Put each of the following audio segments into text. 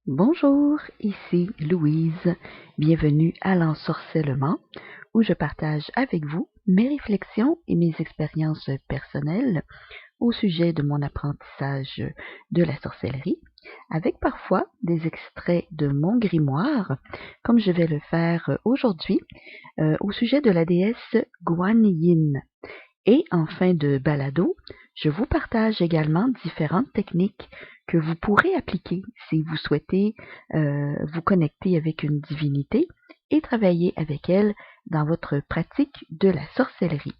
Bonjour, ici Louise. Bienvenue à l'ensorcellement où je partage avec vous mes réflexions et mes expériences personnelles au sujet de mon apprentissage de la sorcellerie, avec parfois des extraits de mon grimoire, comme je vais le faire aujourd'hui, au sujet de la déesse Guan Yin. Et en fin de balado, je vous partage également différentes techniques que vous pourrez appliquer si vous souhaitez vous connecter avec une divinité et travailler avec elle dans votre pratique de la sorcellerie.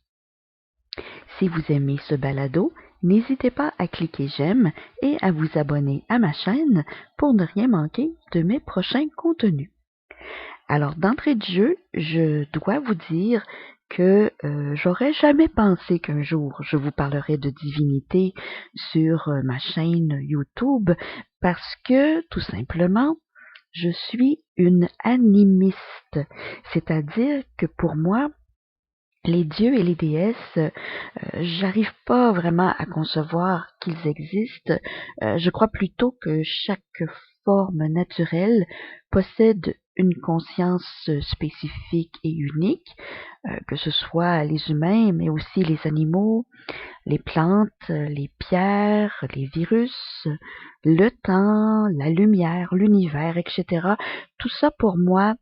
Si vous aimez ce balado, n'hésitez pas à cliquer j'aime et à vous abonner à ma chaîne pour ne rien manquer de mes prochains contenus. Alors, d'entrée de jeu, je dois vous dire que j'aurais jamais pensé qu'un jour je vous parlerais de divinité sur ma chaîne YouTube parce que, tout simplement, je suis une animiste. C'est-à-dire que pour moi, les dieux et les déesses, j'arrive pas vraiment à concevoir qu'ils existent. Je crois plutôt que chaque forme naturelle possède une conscience spécifique et unique, que ce soit les humains, mais aussi les animaux, les plantes, les pierres, les virus, le temps, la lumière, l'univers, etc. Tout ça pour moi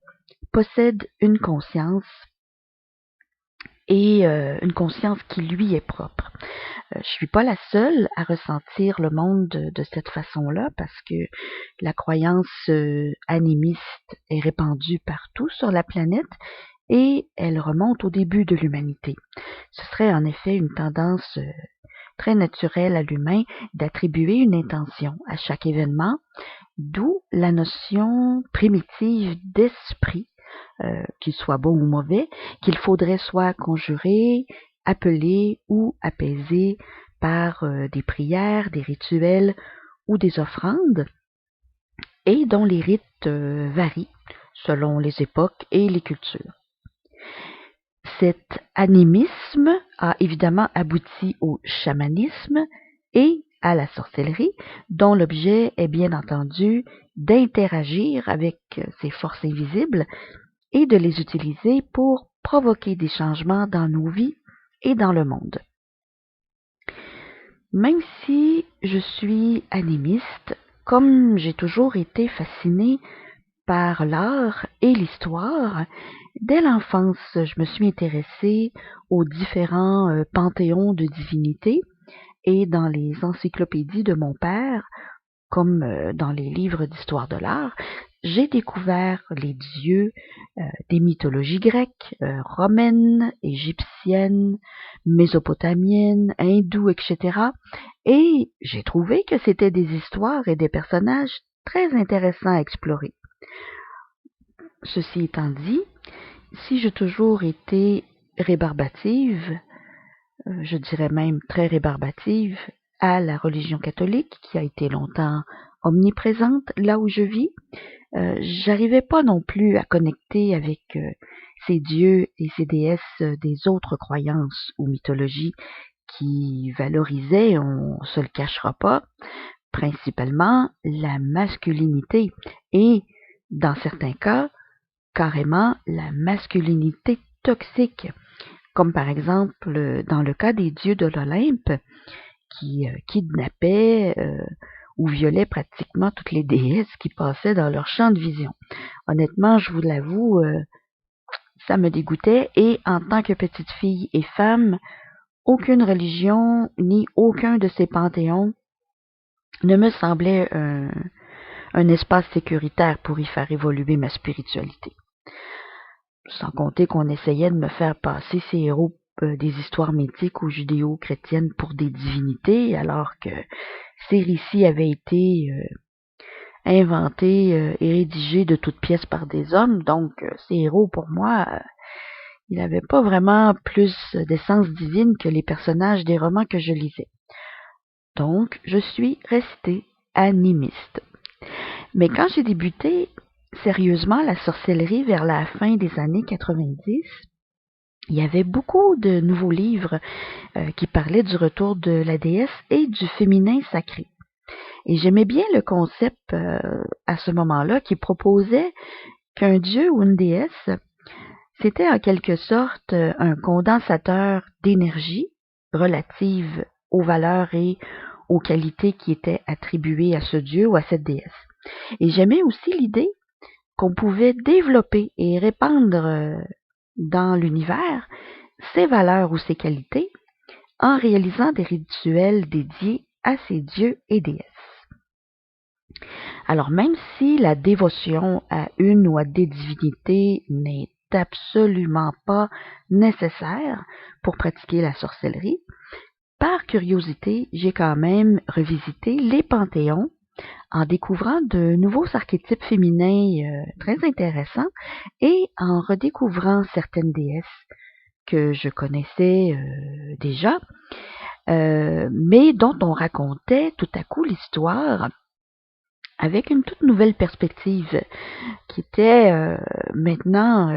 possède une conscience et une conscience qui lui est propre. Je suis pas la seule à ressentir le monde de cette façon-là parce que la croyance animiste est répandue partout sur la planète et elle remonte au début de l'humanité. Ce serait en effet une tendance très naturelle à l'humain d'attribuer une intention à chaque événement, d'où la notion primitive d'esprit, qu'il soit bon ou mauvais, qu'il faudrait soit conjurer, appeler ou apaiser par des prières, des rituels ou des offrandes, et dont les rites varient selon les époques et les cultures. Cet animisme a évidemment abouti au chamanisme et à la sorcellerie, dont l'objet est bien entendu d'interagir avec ces forces invisibles et de les utiliser pour provoquer des changements dans nos vies et dans le monde. Même si je suis animiste, comme j'ai toujours été fascinée par l'art et l'histoire, dès l'enfance, je me suis intéressée aux différents panthéons de divinités et dans les encyclopédies de mon père, comme dans les livres d'histoire de l'art, j'ai découvert les dieux des mythologies grecques, romaines, égyptiennes, mésopotamiennes, hindoues, etc. Et j'ai trouvé que c'était des histoires et des personnages très intéressants à explorer. Ceci étant dit, si j'ai toujours été rébarbative, je dirais même très rébarbative, à la religion catholique, qui a été longtemps omniprésente là où je vis, j'arrivais pas non plus à connecter avec ces dieux et ces déesses des autres croyances ou mythologies qui valorisaient, on se le cachera pas, principalement la masculinité et, dans certains cas, carrément la masculinité toxique, comme par exemple dans le cas des dieux de l'Olympe qui kidnappaient ou violaient pratiquement toutes les déesses qui passaient dans leur champ de vision. Honnêtement, je vous l'avoue, ça me dégoûtait et en tant que petite fille et femme, aucune religion ni aucun de ces panthéons ne me semblait un espace sécuritaire pour y faire évoluer ma spiritualité. Sans compter qu'on essayait de me faire passer ces héros des histoires mythiques ou judéo-chrétiennes pour des divinités, alors que ces récits avaient été inventés et rédigés de toutes pièces par des hommes. Donc, ces héros, pour moi, ils n'avaient pas vraiment plus d'essence divine que les personnages des romans que je lisais. Donc, je suis restée animiste. Mais quand j'ai débuté sérieusement la sorcellerie vers la fin des années 90, il y avait beaucoup de nouveaux livres qui parlaient du retour de la déesse et du féminin sacré. Et j'aimais bien le concept à ce moment-là qui proposait qu'un dieu ou une déesse, c'était en quelque sorte un condensateur d'énergie relative aux valeurs et aux qualités qui étaient attribuées à ce dieu ou à cette déesse. Et j'aimais aussi l'idée qu'on pouvait développer et répandre dans l'univers ces valeurs ou ces qualités en réalisant des rituels dédiés à ces dieux et déesses. Alors même si la dévotion à une ou à des divinités n'est absolument pas nécessaire pour pratiquer la sorcellerie, par curiosité, j'ai quand même revisité les panthéons en découvrant de nouveaux archétypes féminins très intéressants et en redécouvrant certaines déesses que je connaissais déjà, mais dont on racontait tout à coup l'histoire avec une toute nouvelle perspective qui était maintenant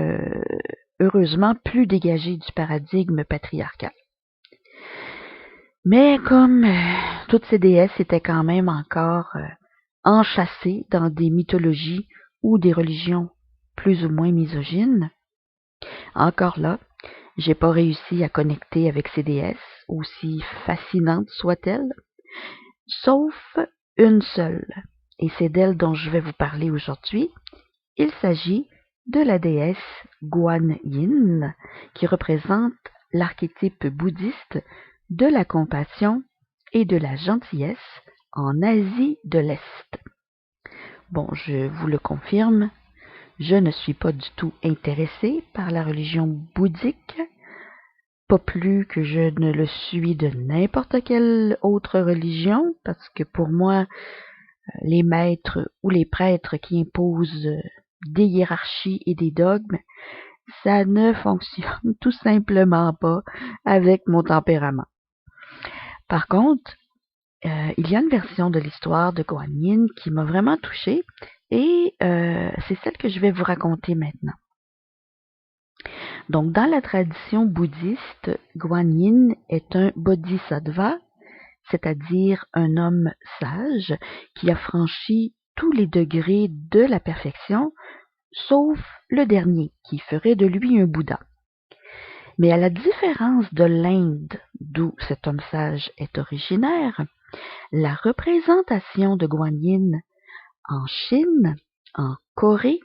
heureusement plus dégagée du paradigme patriarcal. Mais comme toutes ces déesses étaient quand même encore enchâssées dans des mythologies ou des religions plus ou moins misogynes, encore là, j'ai pas réussi à connecter avec ces déesses, aussi fascinantes soient-elles, sauf une seule, et c'est d'elle dont je vais vous parler aujourd'hui. Il s'agit de la déesse Guan Yin, qui représente l'archétype bouddhiste de la compassion et de la gentillesse en Asie de l'Est. Bon, je vous le confirme, je ne suis pas du tout intéressée par la religion bouddhique, pas plus que je ne le suis de n'importe quelle autre religion, parce que pour moi, les maîtres ou les prêtres qui imposent des hiérarchies et des dogmes, ça ne fonctionne tout simplement pas avec mon tempérament. Par contre, il y a une version de l'histoire de Guan Yin qui m'a vraiment touchée et c'est celle que je vais vous raconter maintenant. Donc, dans la tradition bouddhiste, Guan Yin est un bodhisattva, c'est-à-dire un homme sage qui a franchi tous les degrés de la perfection, sauf le dernier, qui ferait de lui un Bouddha. Mais à la différence de l'Inde, d'où cet homme sage est originaire, la représentation de Guan Yin en Chine, en Corée,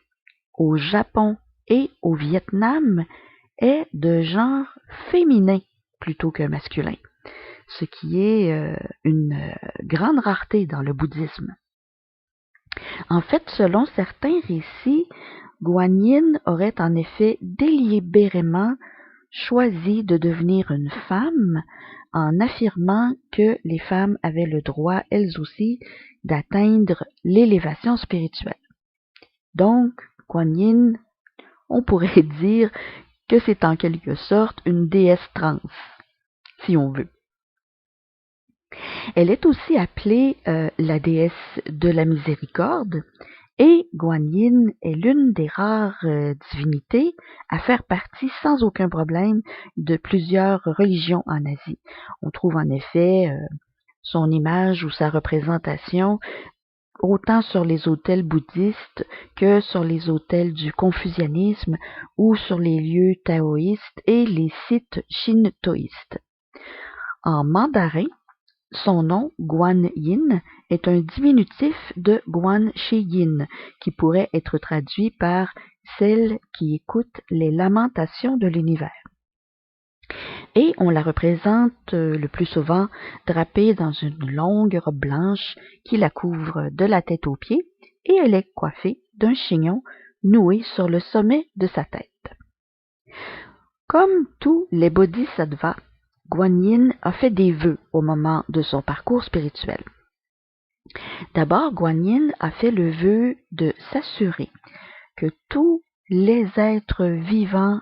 au Japon et au Vietnam est de genre féminin plutôt que masculin, ce qui est une grande rareté dans le bouddhisme. En fait, selon certains récits, Guan Yin aurait en effet délibérément choisi de devenir une femme en affirmant que les femmes avaient le droit, elles aussi, d'atteindre l'élévation spirituelle. Donc, Guan Yin, on pourrait dire que c'est en quelque sorte une déesse trans, si on veut. Elle est aussi appelée la déesse de la miséricorde, et Guan Yin est l'une des rares divinités à faire partie sans aucun problème de plusieurs religions en Asie. On trouve en effet son image ou sa représentation autant sur les autels bouddhistes que sur les autels du confucianisme ou sur les lieux taoïstes et les sites shintoïstes. En mandarin, son nom, Guan Yin, est un diminutif de Guan Shi Yin, qui pourrait être traduit par celle qui écoute les lamentations de l'univers. Et on la représente le plus souvent drapée dans une longue robe blanche qui la couvre de la tête aux pieds, et elle est coiffée d'un chignon noué sur le sommet de sa tête. Comme tous les bodhisattvas, Guan Yin a fait des vœux au moment de son parcours spirituel. D'abord, Guan Yin a fait le vœu de s'assurer que tous les êtres vivants,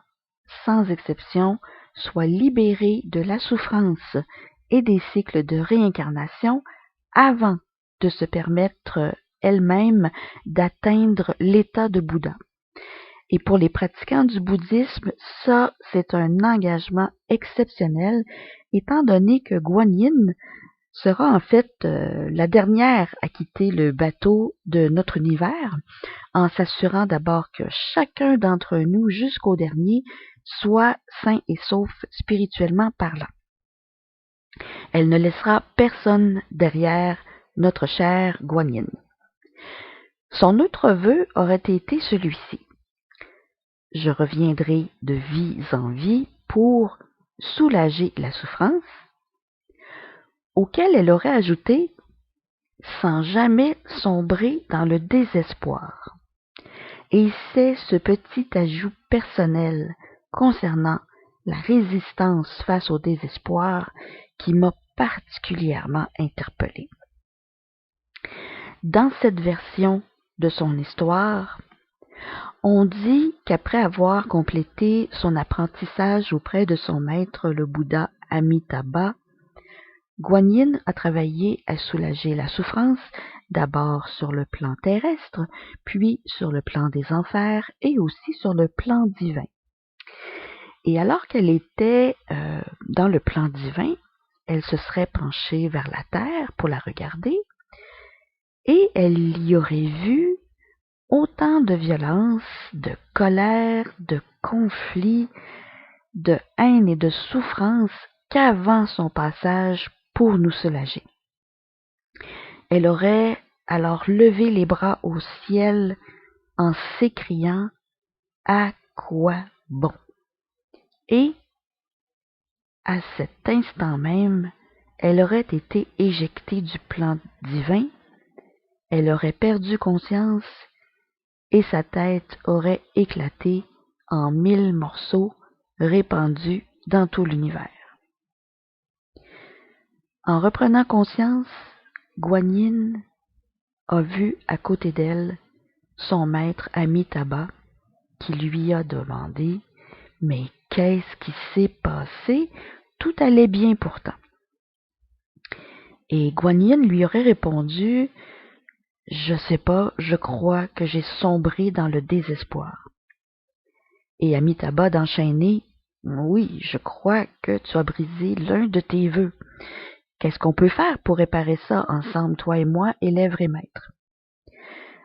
sans exception, soient libérés de la souffrance et des cycles de réincarnation avant de se permettre elle-même d'atteindre l'état de Bouddha. Et pour les pratiquants du bouddhisme, ça, c'est un engagement exceptionnel, étant donné que Guan Yin sera en fait la dernière à quitter le bateau de notre univers en s'assurant d'abord que chacun d'entre nous, jusqu'au dernier, soit sain et sauf spirituellement parlant. Elle ne laissera personne derrière notre chère Guan Yin. Son autre vœu aurait été celui-ci. Je reviendrai de vie en vie pour soulager la souffrance, auquel elle aurait ajouté sans jamais sombrer dans le désespoir. Et c'est ce petit ajout personnel concernant la résistance face au désespoir qui m'a particulièrement interpellée. Dans cette version de son histoire, on dit qu'après avoir complété son apprentissage auprès de son maître, le Bouddha Amitabha, Guan Yin a travaillé à soulager la souffrance, d'abord sur le plan terrestre, puis sur le plan des enfers et aussi sur le plan divin. Et alors qu'elle était dans le plan divin, elle se serait penchée vers la terre pour la regarder et elle y aurait vu autant de violence, de colère, de conflit, de haine et de souffrance qu'avant son passage pour nous soulager. Elle aurait alors levé les bras au ciel en s'écriant « À quoi bon ?» Et, à cet instant même, elle aurait été éjectée du plan divin, elle aurait perdu conscience et sa tête aurait éclaté en 1000 morceaux répandus dans tout l'univers. En reprenant conscience, Guan Yin a vu à côté d'elle son maître Amitabha qui lui a demandé « Mais qu'est-ce qui s'est passé? Tout allait bien pourtant. » Et Guan Yin lui aurait répondu « Je sais pas, je crois que j'ai sombré dans le désespoir. » Et Amitabha d'enchaîner « Oui, je crois que tu as brisé l'un de tes vœux. Qu'est-ce qu'on peut faire pour réparer ça ensemble, toi et moi, élève et maître? »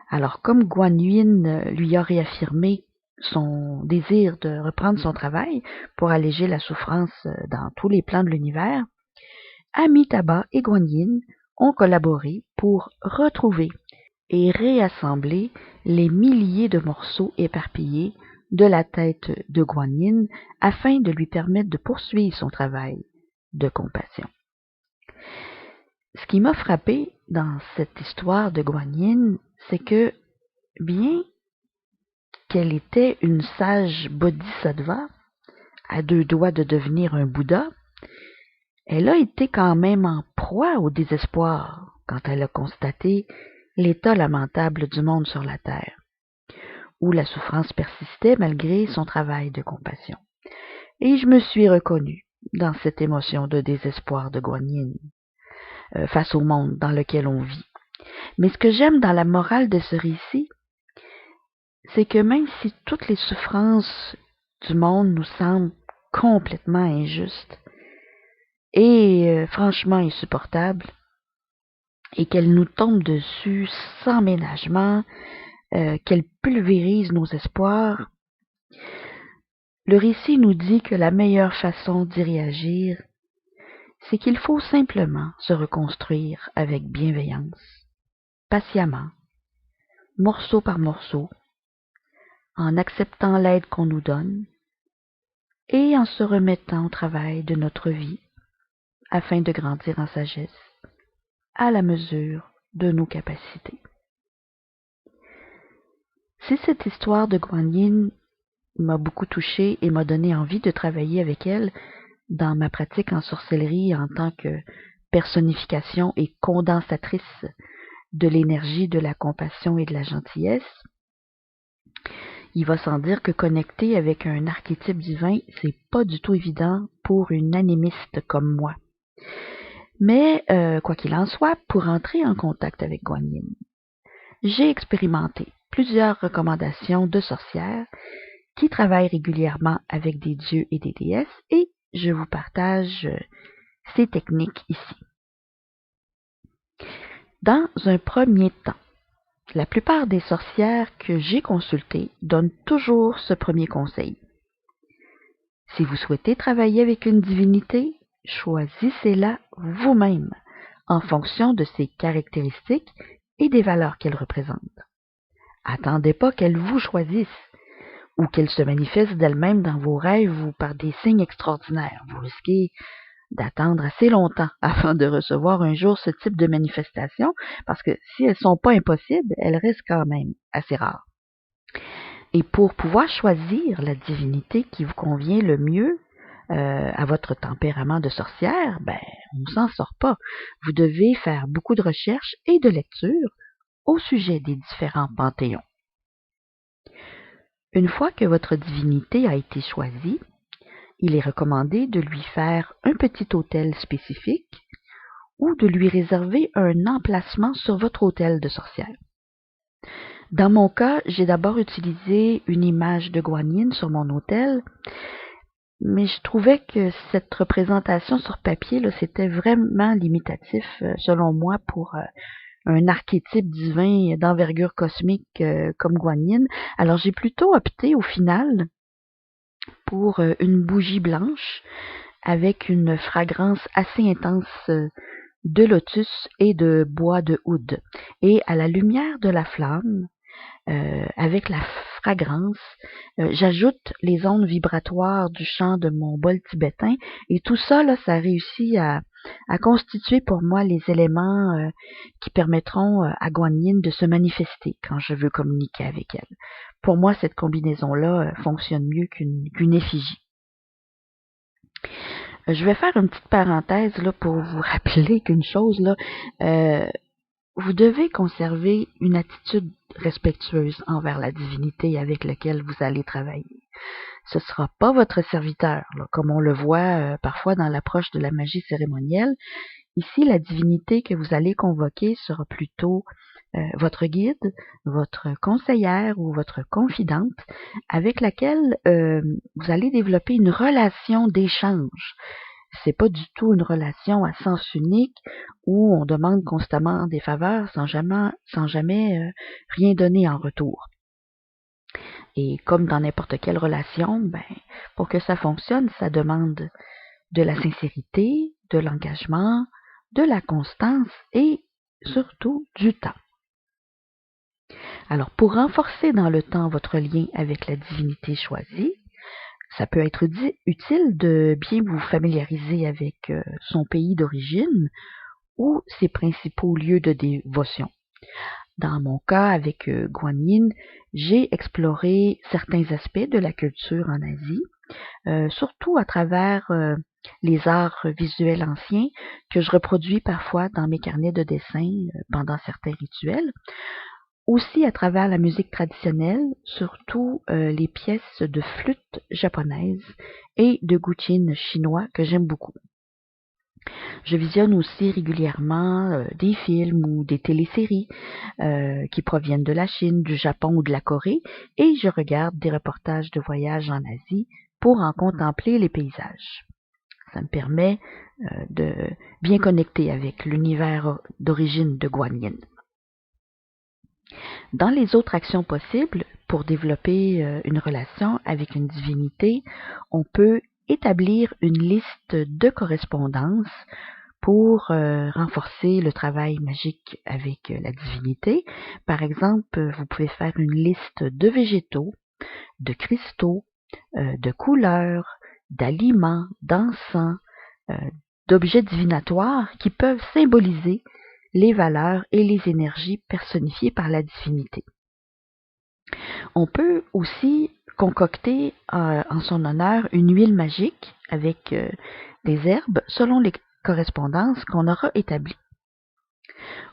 Alors, comme Guan Yin lui a réaffirmé son désir de reprendre son travail pour alléger la souffrance dans tous les plans de l'univers, Amitabha et Guan Yin ont collaboré pour retrouver et réassembler les milliers de morceaux éparpillés de la tête de Guan Yin afin de lui permettre de poursuivre son travail de compassion. Ce qui m'a frappé dans cette histoire de Guan Yin, c'est que, bien qu'elle était une sage bodhisattva, à 2 doigts de devenir un Bouddha, elle a été quand même en proie au désespoir quand elle a constaté l'état lamentable du monde sur la terre, où la souffrance persistait malgré son travail de compassion. Et je me suis reconnue dans cette émotion de désespoir de Guan Yin face au monde dans lequel on vit. Mais ce que j'aime dans la morale de ce récit, c'est que même si toutes les souffrances du monde nous semblent complètement injustes et franchement insupportables, et qu'elles nous tombent dessus sans ménagement, qu'elles pulvérisent nos espoirs, le récit nous dit que la meilleure façon d'y réagir, c'est qu'il faut simplement se reconstruire avec bienveillance, patiemment, morceau par morceau, en acceptant l'aide qu'on nous donne et en se remettant au travail de notre vie afin de grandir en sagesse à la mesure de nos capacités. Si cette histoire de Guan Yin m'a beaucoup touchée et m'a donné envie de travailler avec elle dans ma pratique en sorcellerie en tant que personnification et condensatrice de l'énergie de la compassion et de la gentillesse, il va sans dire que connecter avec un archétype divin, c'est pas du tout évident pour une animiste comme moi. Mais, quoi qu'il en soit, pour entrer en contact avec Guan Yin, j'ai expérimenté plusieurs recommandations de sorcières qui travaillent régulièrement avec des dieux et des déesses et je vous partage ces techniques ici. Dans un premier temps, la plupart des sorcières que j'ai consultées donnent toujours ce premier conseil. Si vous souhaitez travailler avec une divinité, choisissez-la vous-même en fonction de ses caractéristiques et des valeurs qu'elle représente. Attendez pas qu'elle vous choisisse ou qu'elle se manifeste d'elle-même dans vos rêves ou par des signes extraordinaires. Vous risquez d'attendre assez longtemps afin de recevoir un jour ce type de manifestation, parce que si elles ne sont pas impossibles, elles restent quand même assez rares. Et pour pouvoir choisir la divinité qui vous convient le mieux à votre tempérament de sorcière, on ne s'en sort pas. Vous devez faire beaucoup de recherches et de lectures au sujet des différents panthéons. Une fois que votre divinité a été choisie, il est recommandé de lui faire un petit autel spécifique ou de lui réserver un emplacement sur votre autel de sorcière. Dans mon cas, j'ai d'abord utilisé une image de Guanyin sur mon autel, mais je trouvais que cette représentation sur papier, c'était vraiment limitatif, selon moi, pour un archétype divin d'envergure cosmique comme Guanyin. Alors j'ai plutôt opté au final pour une bougie blanche avec une fragrance assez intense de lotus et de bois de oud. Et à la lumière de la flamme, avec la fragrance, j'ajoute les ondes vibratoires du chant de mon bol tibétain, et tout ça, ça réussit à constituer pour moi les éléments qui permettront à Guanyin de se manifester quand je veux communiquer avec elle. Pour moi, cette combinaison-là fonctionne mieux qu'une effigie. Je vais faire une petite parenthèse là, pour vous rappeler qu'une chose, vous devez conserver une attitude respectueuse envers la divinité avec laquelle vous allez travailler. Ce ne sera pas votre serviteur, comme on le voit parfois dans l'approche de la magie cérémonielle. Ici, la divinité que vous allez convoquer sera plutôt votre guide, votre conseillère ou votre confidente avec laquelle vous allez développer une relation d'échange. C'est pas du tout une relation à sens unique où on demande constamment des faveurs sans jamais rien donner en retour. Et comme dans n'importe quelle relation, pour que ça fonctionne, ça demande de la sincérité, de l'engagement, de la constance et surtout du temps. Alors, pour renforcer dans le temps votre lien avec la divinité choisie, ça peut être utile de bien vous familiariser avec son pays d'origine ou ses principaux lieux de dévotion. Dans mon cas, avec Guanyin, j'ai exploré certains aspects de la culture en Asie, surtout à travers les arts visuels anciens que je reproduis parfois dans mes carnets de dessin pendant certains rituels. Aussi à travers la musique traditionnelle, surtout les pièces de flûte japonaises et de guqin chinois que j'aime beaucoup. Je visionne aussi régulièrement des films ou des téléséries qui proviennent de la Chine, du Japon ou de la Corée, et je regarde des reportages de voyages en Asie pour en contempler les paysages. Ça me permet de bien connecter avec l'univers d'origine de Guanyin. Dans les autres actions possibles pour développer une relation avec une divinité, on peut établir une liste de correspondances pour renforcer le travail magique avec la divinité. Par exemple, vous pouvez faire une liste de végétaux, de cristaux, de couleurs, d'aliments, d'encens, d'objets divinatoires qui peuvent symboliser les valeurs et les énergies personnifiées par la divinité. On peut aussi concocter en son honneur une huile magique avec des herbes selon les correspondances qu'on aura établies.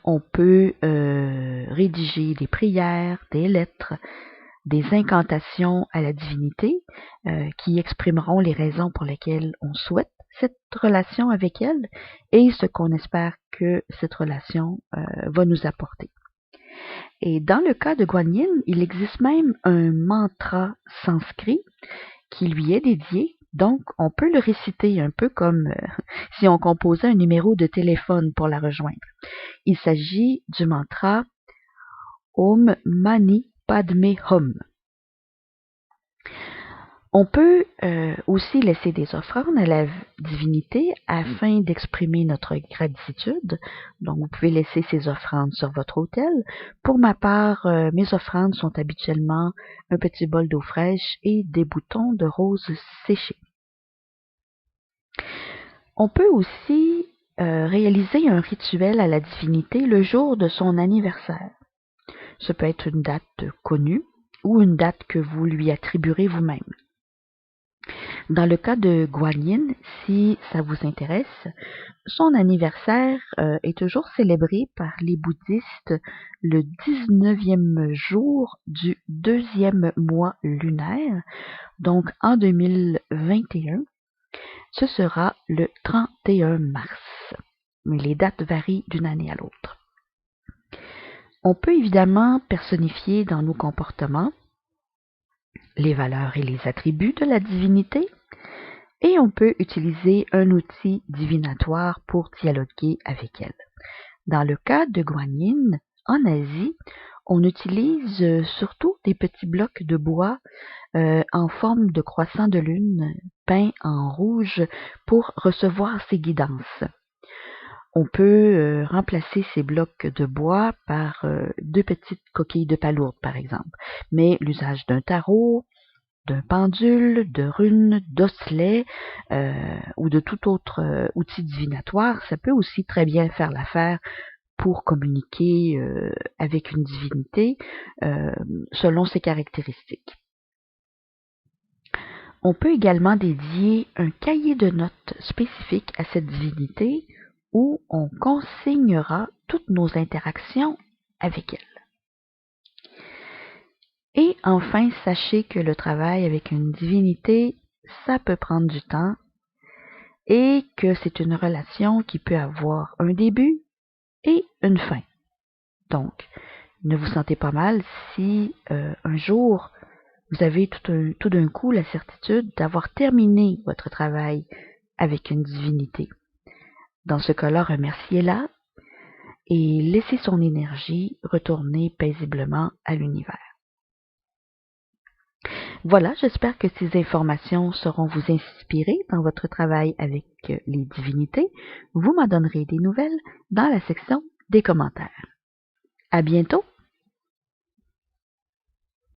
On peut rédiger des prières, des lettres, des incantations à la divinité qui exprimeront les raisons pour lesquelles on souhaite cette relation avec elle et ce qu'on espère que cette relation va nous apporter. Et dans le cas de Guanyin, il existe même un mantra sanskrit qui lui est dédié Donc, on peut le réciter un peu comme si on composait un numéro de téléphone pour la rejoindre. Il s'agit du mantra Om Mani Padme Hum. On peut aussi laisser des offrandes à la divinité afin d'exprimer notre gratitude. Donc, vous pouvez laisser ces offrandes sur votre autel. Pour ma part, mes offrandes sont habituellement un petit bol d'eau fraîche et des boutons de rose séchés. On peut aussi réaliser un rituel à la divinité le jour de son anniversaire. Ce peut être une date connue ou une date que vous lui attribuerez vous-même. Dans le cas de Guan Yin, si ça vous intéresse, son anniversaire est toujours célébré par les bouddhistes le 19e jour du 2e mois lunaire, donc en 2021, ce sera le 31 mars. Mais les dates varient d'une année à l'autre. On peut évidemment personnifier dans nos comportements les valeurs et les attributs de la divinité, et on peut utiliser un outil divinatoire pour dialoguer avec elle. Dans le cas de Guan Yin, en Asie, on utilise surtout des petits blocs de bois en forme de croissant de lune peints en rouge pour recevoir ses guidances. On peut remplacer ces blocs de bois par deux petites coquilles de palourde, par exemple. Mais l'usage d'un tarot, d'un pendule, de runes, d'osselets ou de tout autre outil divinatoire, ça peut aussi très bien faire l'affaire pour communiquer avec une divinité selon ses caractéristiques. On peut également dédier un cahier de notes spécifique à cette divinité où on consignera toutes nos interactions avec elle. Et enfin, sachez que le travail avec une divinité, ça peut prendre du temps et que c'est une relation qui peut avoir un début et une fin. Donc, ne vous sentez pas mal si un jour vous avez tout d'un coup la certitude d'avoir terminé votre travail avec une divinité. Dans ce cas-là, remerciez-la et laissez son énergie retourner paisiblement à l'univers. Voilà, j'espère que ces informations sauront vous inspirer dans votre travail avec les divinités. Vous m'en donnerez des nouvelles dans la section des commentaires. À bientôt!